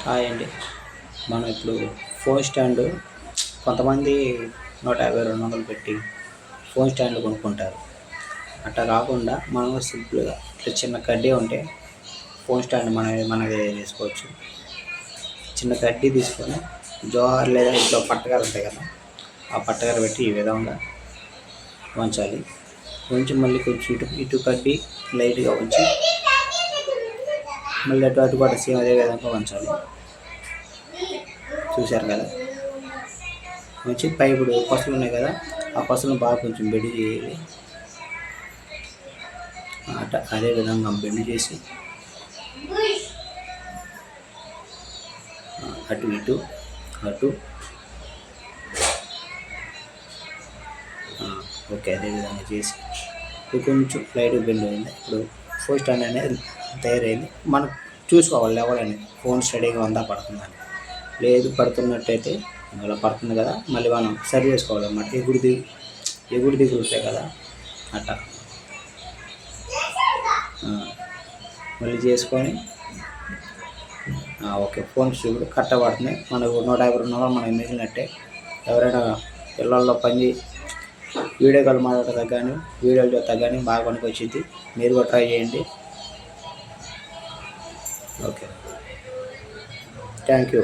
Hi అండి. మనం ఇప్పుడు ఫోన్ స్టాండ్ కొంతమంది 150, 200 పెట్టి ఫోన్ స్టాండ్ కొనుక్కుంటారు. అట్లా కాకుండా మనం సింపుల్గా ఇట్లా చిన్న కడ్డీ ఉంటే ఫోన్ స్టాండ్ మనది వేసుకోవచ్చు. చిన్న కడ్డీ తీసుకొని జోహార్ లేదా ఇంట్లో పట్టకర ఉంటాయి కదా, ఆ పట్టకర పెట్టి ఈ విధంగా ఉంచాలి. ఉంచి మళ్ళీ కొంచెం ఇటు కడ్డీ లైట్గా ఉంచి మళ్ళీ అటు కూడా సేమ్ అదే విధంగా ఉంచాలి. చూశారు కదా. వచ్చి ఇప్పుడు పసులు ఉన్నాయి కదా, ఆ పసులను బాగా కొంచెం బెండ్ చేయాలి. అదే విధంగా బెండ్ చేసి అటు ఇటు అటు ఓకే, అదే విధంగా చేసి కొంచెం లైట్గా బెండ్ అయింది. ఇప్పుడు ఫోన్ స్టాండ్ అనేది తయారైంది. మనం చూసుకోవాలి లెవెల్ అనేది, ఫోన్ స్టడీగా ఉందా పడుతుందని. లేదు పడుతున్నట్టయితే అలా పడుతుంది కదా, మళ్ళీ మనం సరి చేసుకోవాలి అన్నమాట. ఎగుడు దిగుతాయి కదా, అట్లా మళ్ళీ చేసుకొని ఓకే. ఫోన్ ఇప్పుడు కరెక్ట్గా పడుతున్నాయి. మనకు 150 రెండులో మనకి మిగిలినట్టే. ఎవరైనా పిల్లల్లో వీడియో కాల్ మాట్లాడతా కానీ వీడియోలు చూస్తా కానీ బాగా పనికి వచ్చింది. మీరు కూడా ట్రై చేయండి. Okay, thank you.